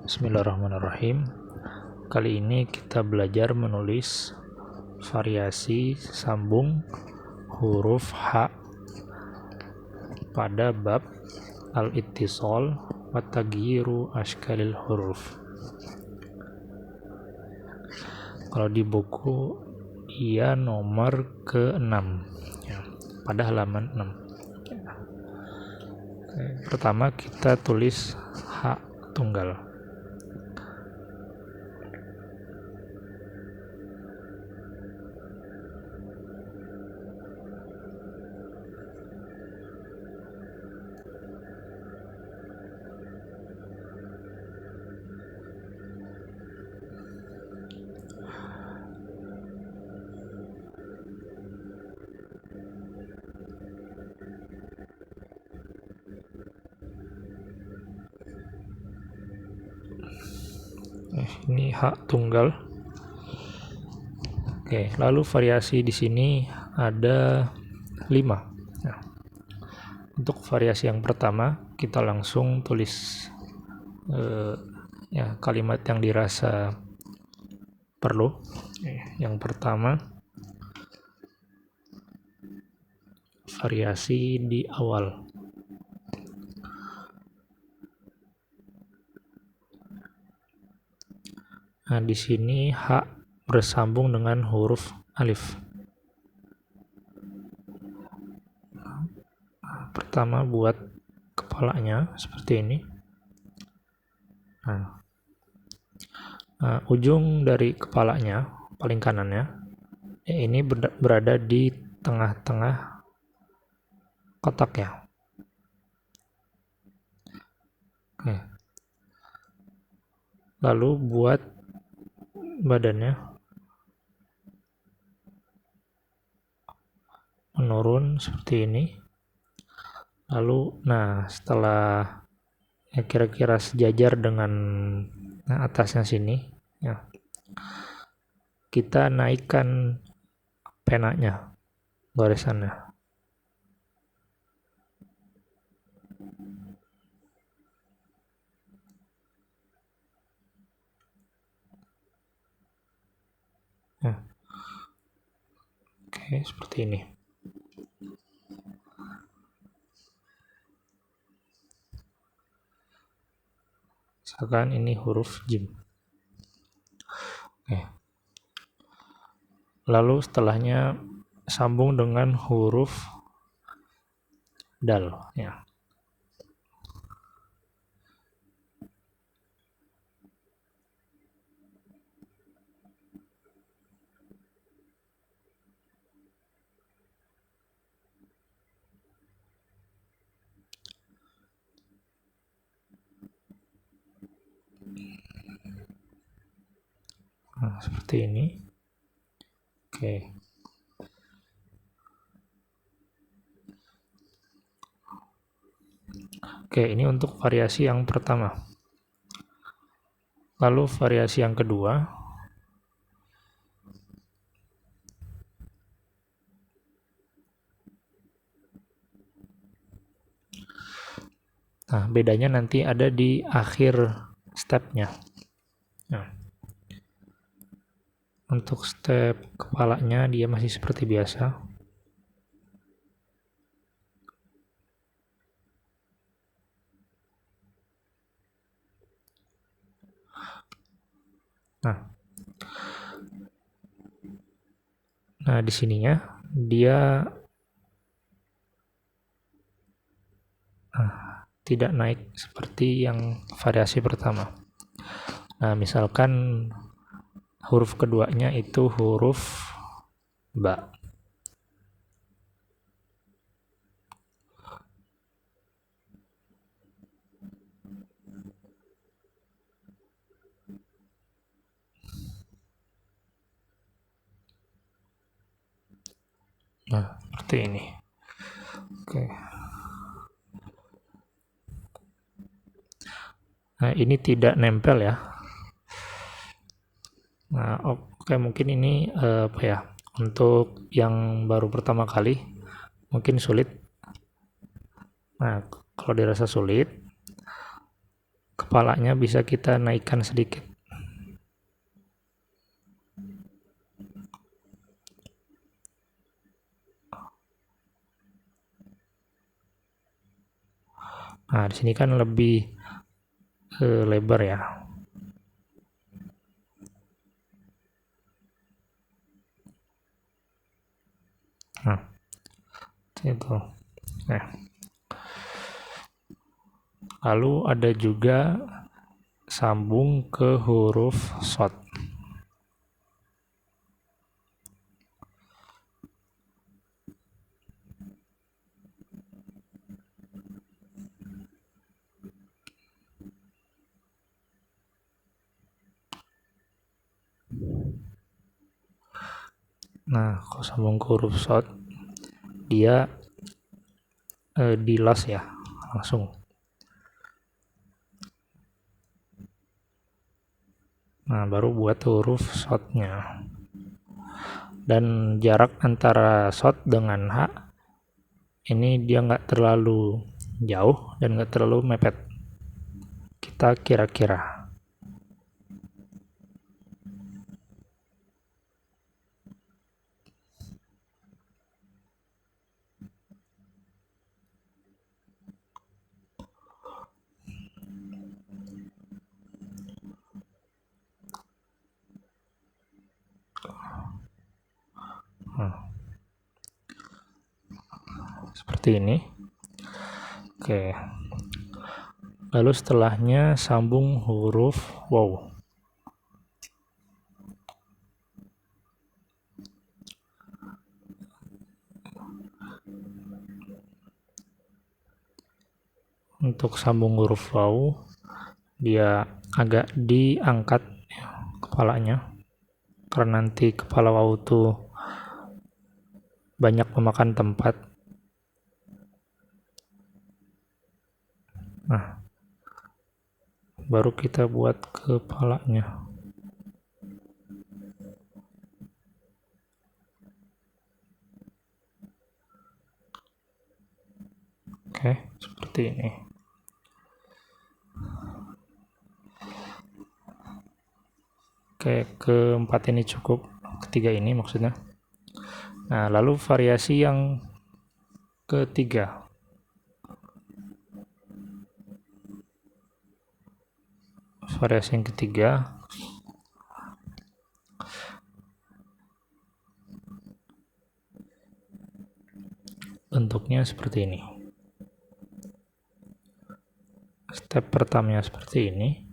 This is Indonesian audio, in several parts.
Bismillahirrahmanirrahim. Kali ini kita belajar menulis variasi sambung huruf H pada bab al-ittisal wa taghyiru ashkalil huruf. Kalau di buku ia nomor ke-6 ya, pada halaman 6. Pertama kita tulis H tunggal. Ini H tunggal. Oke, lalu variasi di sini ada 5. Nah, untuk variasi yang pertama kita langsung tulis kalimat yang dirasa perlu. Yang pertama variasi di awal. Nah, di sini H bersambung dengan huruf alif. Pertama buat kepalanya seperti ini. Nah, ujung dari kepalanya, paling kanannya, ini berada di tengah-tengah kotak ya. Oke. Lalu buat badannya menurun seperti ini. Lalu setelah kira-kira sejajar dengan atasnya sini ya, kita naikkan penanya, barisannya. Oke, seperti ini. Misalkan ini huruf jim. Oke. Lalu setelahnya sambung dengan huruf dal ya. Nah, seperti ini. Oke, ini untuk variasi yang pertama. Lalu variasi yang kedua. Nah, bedanya nanti ada di akhir stepnya. Nah, untuk step kepalanya dia masih seperti biasa. Nah, di sininya dia tidak naik seperti yang variasi pertama. Nah, misalkan huruf keduanya itu huruf ba. Nah, seperti ini. Oke. Nah, ini tidak nempel ya. Nah, oke, mungkin ini untuk yang baru pertama kali mungkin sulit. Nah, kalau dirasa sulit, kepalanya bisa kita naikkan sedikit. Nah, di sini kan lebih lebar ya. Nah, itu. Nah, lalu ada juga sambung ke huruf short. Nah, kalau sambung ke huruf short, dia di last ya, langsung. Nah, baru buat huruf shortnya. Dan jarak antara short dengan H, ini dia nggak terlalu jauh dan nggak terlalu mepet. Kita kira-kira. Seperti ini. Oke. Lalu setelahnya sambung huruf wow. Untuk sambung huruf wow, dia agak diangkat kepalanya, karena nanti kepala wow tuh banyak memakan tempat. Nah, baru kita buat kepalanya. Oke, seperti ini. Oke, keempat ini cukup, ketiga ini maksudnya. Nah, lalu variasi yang ketiga. Variasi yang ketiga, bentuknya seperti ini. Step pertamanya seperti ini.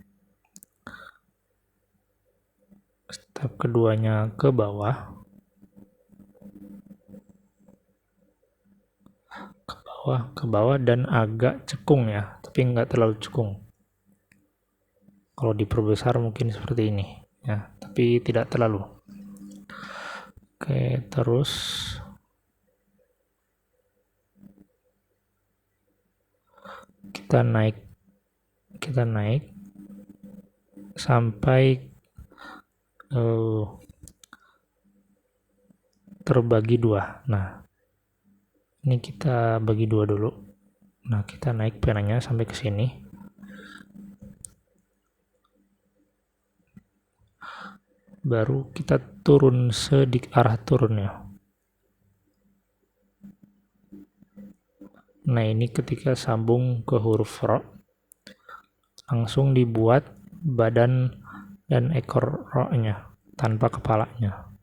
Step keduanya ke bawah. Ke bawah dan agak cekung ya, tapi nggak terlalu cekung. Kalau diperbesar mungkin seperti ini ya, tapi tidak terlalu. Oke, terus kita naik sampai terbagi dua. Nah, ini kita bagi dua dulu. Nah, kita naik penanya sampai ke sini. Baru kita turun sedikit, arah turunnya. Nah, ini ketika sambung ke huruf ro, langsung dibuat badan dan ekor ro-nya tanpa kepalanya.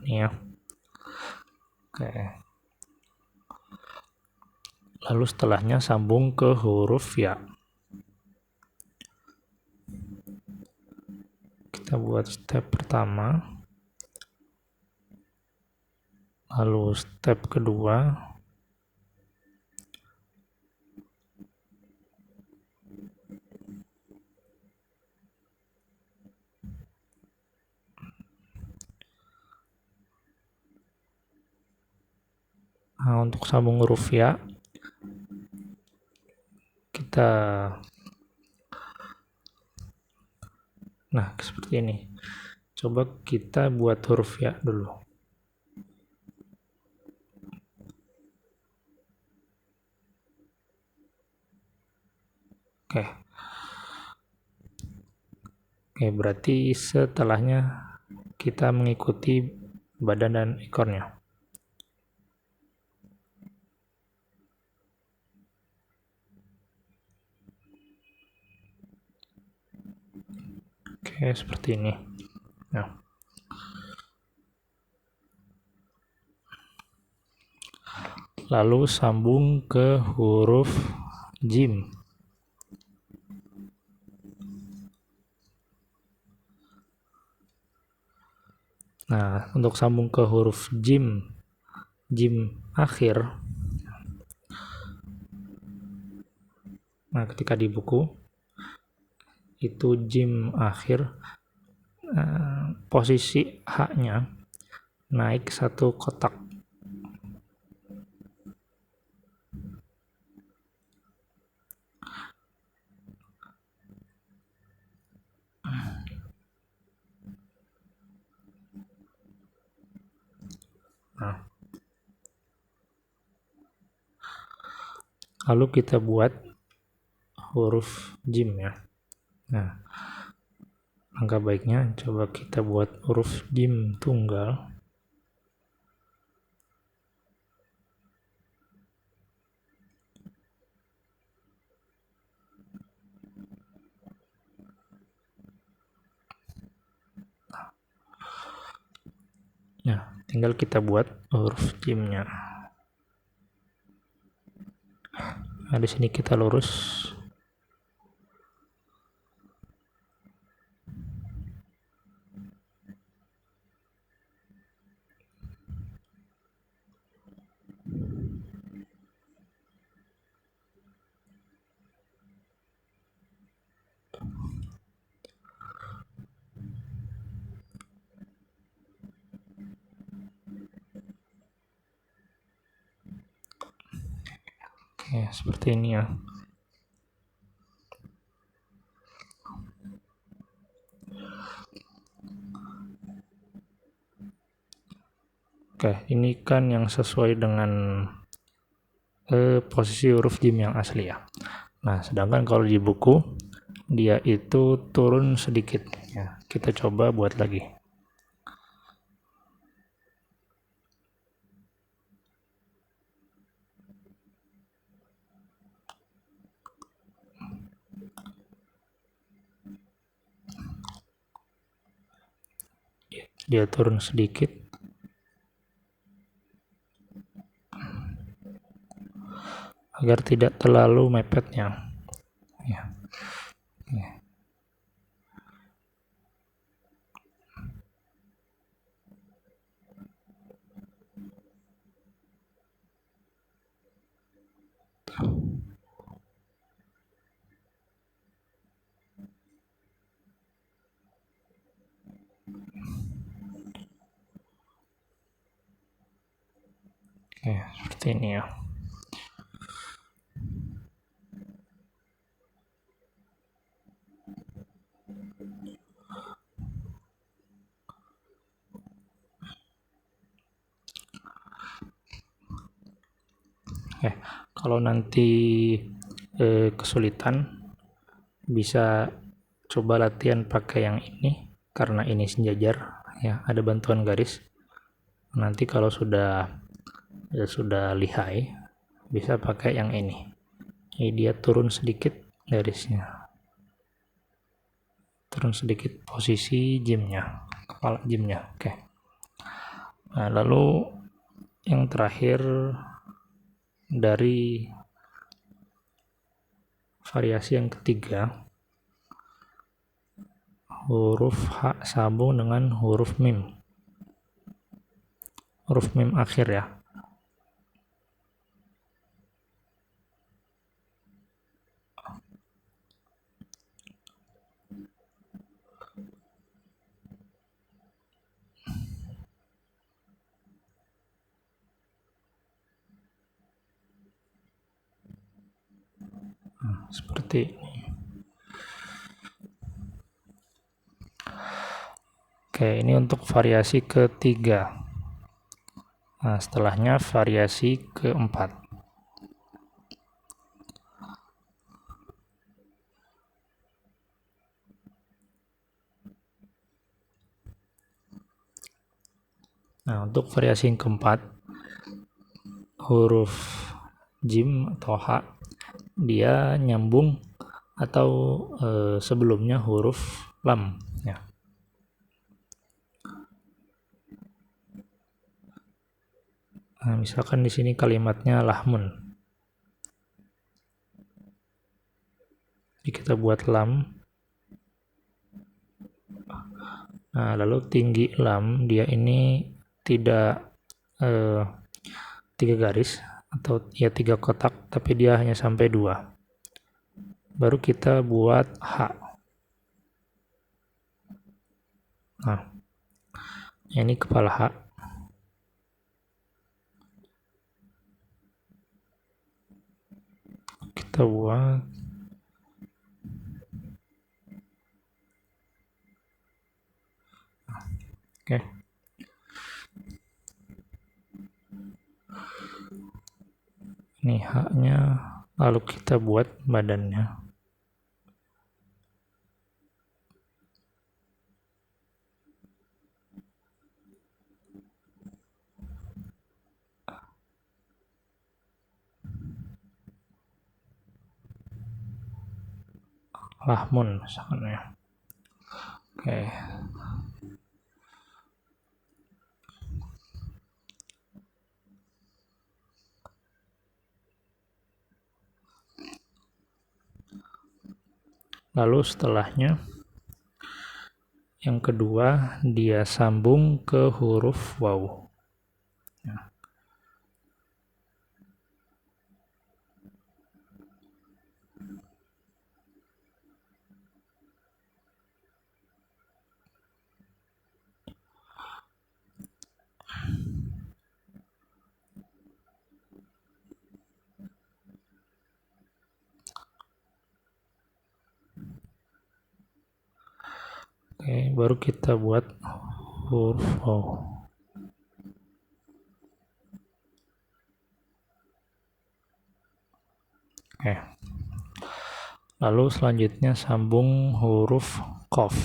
Ini ya. Oke. Lalu setelahnya sambung ke huruf ya. Kita buat step pertama. Lalu step kedua. Nah, untuk sambung huruf ya, kita seperti ini. Coba kita buat huruf ya dulu. Oke. Oke, berarti setelahnya kita mengikuti badan dan ekornya. Oke, seperti ini. Nah, lalu sambung ke huruf jim. Nah, untuk sambung ke huruf jim akhir, nah ketika di buku itu jim akhir, posisi H-nya naik satu kotak. Nah, lalu kita buat huruf jim ya. Nah, langkah baiknya coba kita buat huruf jim tunggal. Nah, tinggal kita buat huruf jimnya. Nah, di sini kita lurus. Oke, seperti ini ya. Oke, ini kan yang sesuai dengan posisi huruf jim yang asli ya. Nah, sedangkan kalau di buku dia itu turun sedikit ya. Kita coba buat lagi. Dia turun sedikit. Agar tidak terlalu mepetnya. Ya. Ya. Oke, seperti ini ya. Kalau nanti kesulitan bisa coba latihan pakai yang ini karena ini sejajar ya, ada bantuan garis. Nanti kalau sudah lihai bisa pakai yang ini. Jadi dia turun sedikit garisnya. Turun sedikit posisi jimnya, kepala jimnya. Oke. Nah, lalu yang terakhir dari variasi yang ketiga, huruf H sambung dengan huruf mim. Huruf mim akhir ya. Seperti ini. Oke, ini untuk variasi ketiga. Nah, setelahnya variasi keempat. Nah, untuk variasi yang keempat, huruf jim atau H, dia nyambung atau sebelumnya huruf lam ya. Nah, misalkan di sini kalimatnya lahmun. Jadi kita buat lam. Nah, lalu tinggi lam dia ini tidak 3 garis atau ya 3 kotak, tapi dia hanya sampai 2. Baru kita buat H. Nah, ini kepala H. Kita buat oke. Ini H-nya, lalu kita buat badannya. Lahmun misalkan ya. Oke. Lalu setelahnya yang kedua dia sambung ke huruf waw. Ya. Oke, baru kita buat huruf waw. Oke. Lalu selanjutnya sambung huruf qaf.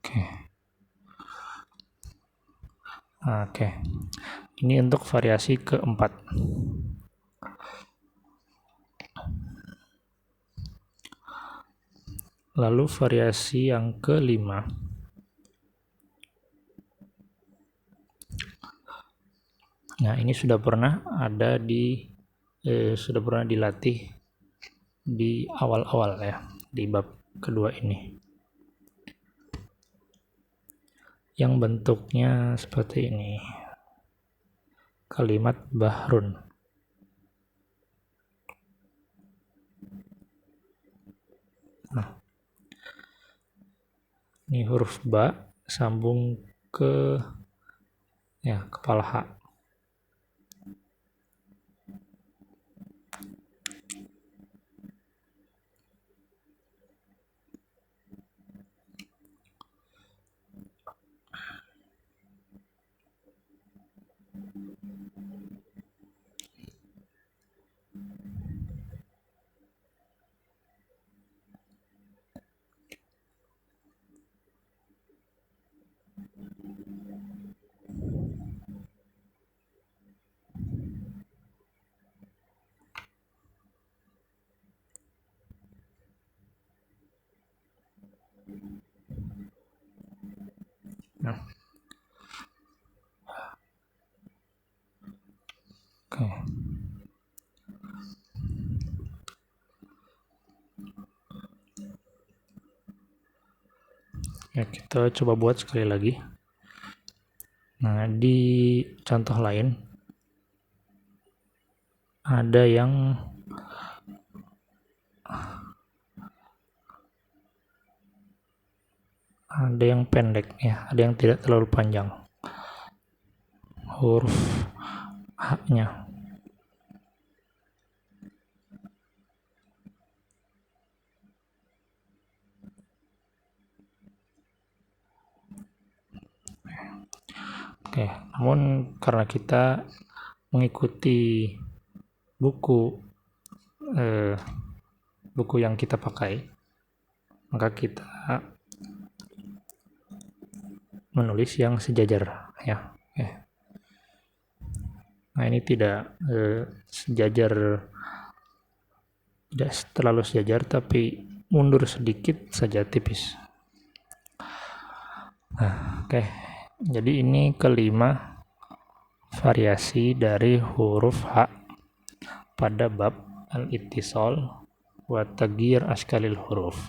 Oke. Oke. Ini untuk variasi keempat. Lalu variasi yang kelima. Nah, ini sudah pernah ada sudah pernah dilatih di awal-awal ya, di bab kedua ini. Yang bentuknya seperti ini. Kalimat bahrun. Nah, ini huruf ba sambung ke ya kepala H. Nah. Oke. Ya, kita coba buat sekali lagi. Nah, di contoh lain ada yang ada yang pendek ya, ada yang tidak terlalu panjang huruf H-nya. Oke, namun karena kita mengikuti buku buku yang kita pakai, maka kita menulis yang sejajar ya. Nah, ini tidak sejajar, tidak terlalu sejajar, tapi mundur sedikit saja tipis. Nah, oke. Jadi ini kelima variasi dari huruf H pada bab al-ittisal wa taghyir askalil huruf.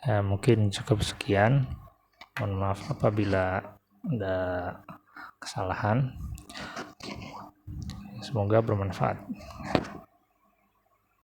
Mungkin cukup sekian. Mohon maaf apabila ada kesalahan. Semoga bermanfaat.